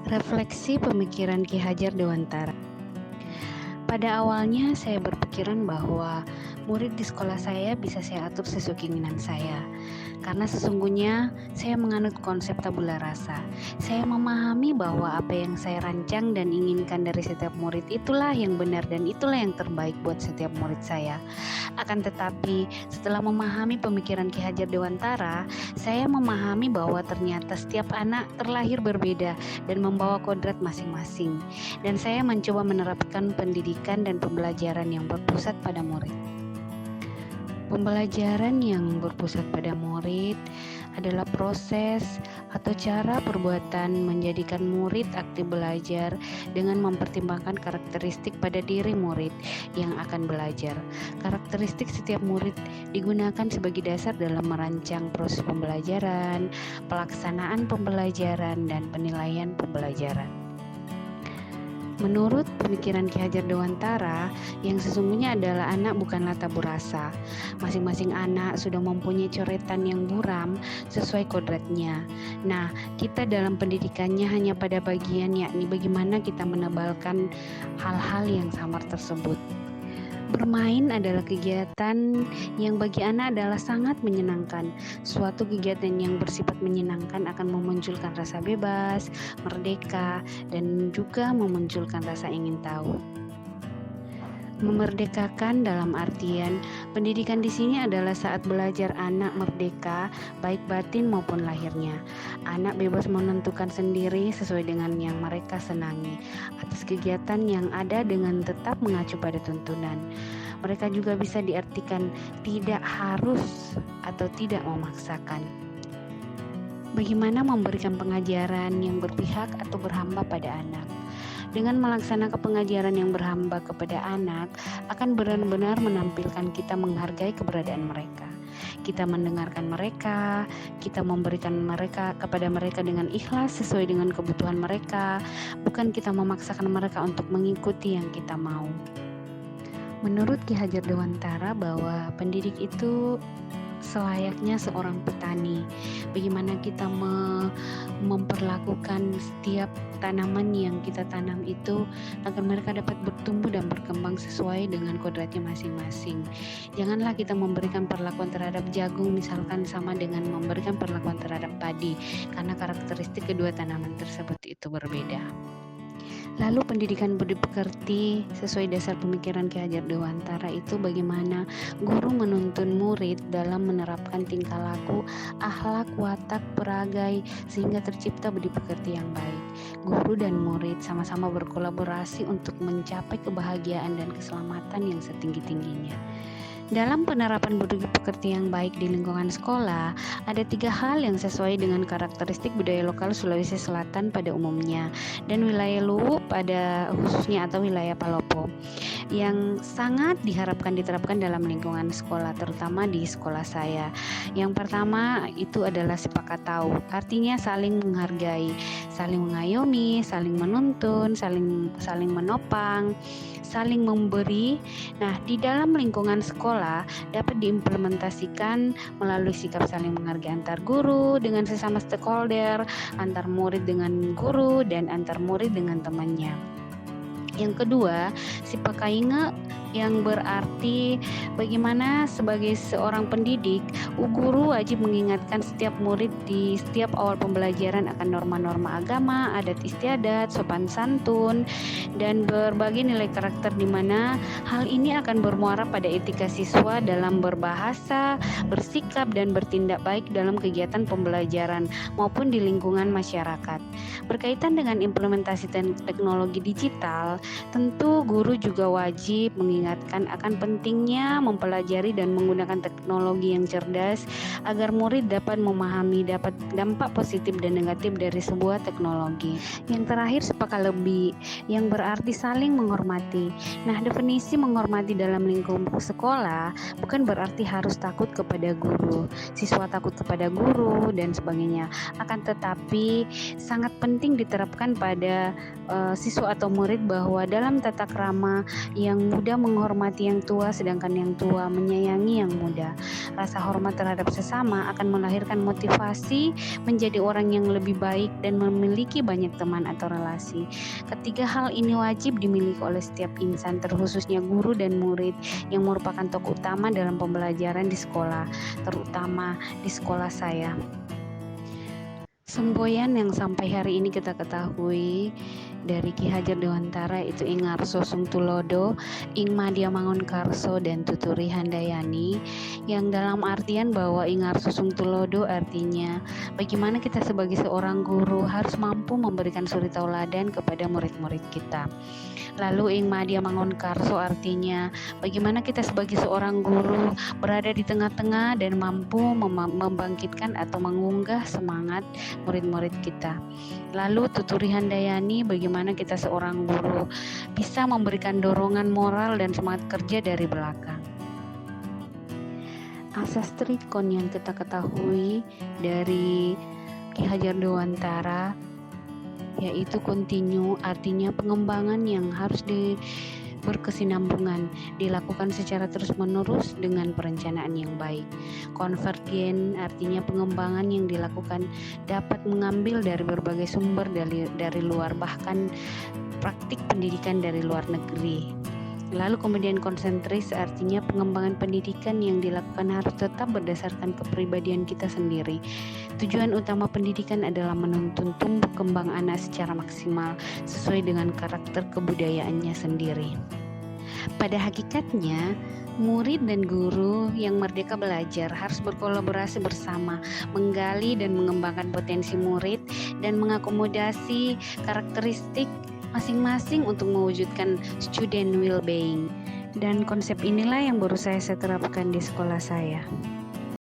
Refleksi pemikiran Ki Hajar Dewantara. Pada awalnya saya berpikiran bahwa murid di sekolah saya bisa saya atur sesuai keinginan saya. Karena sesungguhnya saya menganut konsep tabula rasa. Saya memahami bahwa apa yang saya rancang dan inginkan dari setiap murid itulah yang benar dan itulah yang terbaik buat setiap murid saya. Akan tetapi setelah memahami pemikiran Ki Hajar Dewantara, saya memahami bahwa ternyata setiap anak terlahir berbeda dan membawa kodrat masing-masing. Dan saya mencoba menerapkan pendidikan dan pembelajaran yang berpusat pada murid. Pembelajaran yang berpusat pada murid adalah proses atau cara perbuatan menjadikan murid aktif belajar dengan mempertimbangkan karakteristik pada diri murid yang akan belajar. Karakteristik setiap murid digunakan sebagai dasar dalam merancang proses pembelajaran, pelaksanaan pembelajaran, dan penilaian pembelajaran. Menurut pemikiran Ki Hajar Dewantara, yang sesungguhnya adalah anak bukanlah tabur rasa. Masing-masing anak sudah mempunyai coretan yang buram sesuai kodratnya. Nah, kita dalam pendidikannya hanya pada bagian yakni bagaimana kita menebalkan hal-hal yang samar tersebut. Bermain adalah kegiatan yang bagi anak adalah sangat menyenangkan. Suatu kegiatan yang bersifat menyenangkan akan memunculkan rasa bebas, merdeka, dan juga memunculkan rasa ingin tahu. Memerdekakan dalam artian pendidikan di sini adalah saat belajar anak merdeka baik batin maupun lahirnya. Anak bebas menentukan sendiri sesuai dengan yang mereka senangi atas kegiatan yang ada dengan tetap mengacu pada tuntunan. Mereka juga bisa diartikan tidak harus atau tidak memaksakan. Bagaimana memberikan pengajaran yang berpihak atau berhamba pada anak? Dengan melaksanakan pengajaran yang berhamba kepada anak akan benar-benar menampilkan kita menghargai keberadaan mereka. Kita mendengarkan mereka, kita memberikan mereka kepada mereka dengan ikhlas sesuai dengan kebutuhan mereka, bukan kita memaksakan mereka untuk mengikuti yang kita mau. Menurut Ki Hajar Dewantara bahwa pendidik itu selayaknya seorang petani. Bagaimana kita memperlakukan setiap tanaman yang kita tanam itu agar mereka dapat bertumbuh dan berkembang sesuai dengan kodratnya masing-masing. Janganlah kita memberikan perlakuan terhadap jagung misalkan sama dengan memberikan perlakuan terhadap padi, karena karakteristik kedua tanaman tersebut itu berbeda. Lalu pendidikan budi pekerti sesuai dasar pemikiran Ki Hajar Dewantara itu bagaimana guru menuntun murid dalam menerapkan tingkah laku, akhlak, watak, peragai sehingga tercipta budi pekerti yang baik. Guru dan murid sama-sama berkolaborasi untuk mencapai kebahagiaan dan keselamatan yang setinggi-tingginya. Dalam penerapan budi pekerti yang baik di lingkungan sekolah, ada 3 hal yang sesuai dengan karakteristik budaya lokal Sulawesi Selatan pada umumnya dan wilayah Luwu pada khususnya atau wilayah Palopo yang sangat diharapkan diterapkan dalam lingkungan sekolah, terutama di sekolah saya. Yang pertama itu adalah sepakat tahu, artinya saling menghargai, saling mengayomi, saling menuntun, saling menopang, saling memberi. Nah, di dalam lingkungan sekolah dapat diimplementasikan melalui sikap saling menghargai antar guru dengan sesama stakeholder, antar murid dengan guru, dan antar murid dengan temannya. Yang kedua, sipakainge yang berarti bagaimana sebagai seorang pendidik, guru wajib mengingatkan setiap murid di setiap awal pembelajaran akan norma-norma agama, adat istiadat, sopan santun, dan berbagai nilai karakter di mana hal ini akan bermuara pada etika siswa dalam berbahasa, bersikap, dan bertindak baik dalam kegiatan pembelajaran maupun di lingkungan masyarakat. Berkaitan dengan implementasi teknologi digital, tentu guru juga wajib mengingatkan akan pentingnya mempelajari dan menggunakan teknologi yang cerdas agar murid dapat memahami dampak positif dan negatif dari sebuah teknologi. Yang terakhir, sepakat lebih yang berarti saling menghormati. Nah, definisi menghormati dalam lingkup sekolah bukan berarti harus takut kepada guru, siswa takut kepada guru dan sebagainya. Akan tetapi sangat penting diterapkan pada siswa atau murid bahwa dalam tata krama yang mudah menghormati yang tua, sedangkan yang tua menyayangi yang muda. Rasa hormat terhadap sesama akan melahirkan motivasi menjadi orang yang lebih baik dan memiliki banyak teman atau relasi. Ketiga hal ini wajib dimiliki oleh setiap insan, terkhususnya guru dan murid yang merupakan tokoh utama dalam pembelajaran di sekolah, terutama di sekolah saya. Semboyan yang sampai hari ini kita ketahui dari Ki Hajar Dewantara itu Ing Ngarso Sung Tulodo, Ing Madya Mangunkarso, dan Tuturi Handayani, yang dalam artian bahwa Ing Ngarso Sung Tulodo artinya bagaimana kita sebagai seorang guru harus mampu memberikan suri tauladan kepada murid-murid kita. Lalu Ing Madya Mangunkarso artinya bagaimana kita sebagai seorang guru berada di tengah-tengah dan mampu membangkitkan atau mengunggah semangat murid-murid kita. Lalu Tuturi Handayani bagaimana kita seorang guru bisa memberikan dorongan moral dan semangat kerja dari belakang. Asas trikon yang kita ketahui dari Ki Hajar Dewantara yaitu continue, artinya pengembangan yang harus berkesinambungan, dilakukan secara terus-menerus dengan perencanaan yang baik. Konvergen artinya pengembangan yang dilakukan dapat mengambil dari berbagai sumber dari luar, bahkan praktik pendidikan dari luar negeri. Lalu kemudian konsentris artinya pengembangan pendidikan yang dilakukan harus tetap berdasarkan kepribadian kita sendiri. Tujuan utama pendidikan adalah menuntun tumbuh kembang anak secara maksimal sesuai dengan karakter kebudayaannya sendiri. Pada hakikatnya, murid dan guru yang merdeka belajar harus berkolaborasi bersama, menggali dan mengembangkan potensi murid dan mengakomodasi karakteristik masing-masing untuk mewujudkan student well-being. Dan konsep inilah yang baru saya terapkan di sekolah saya.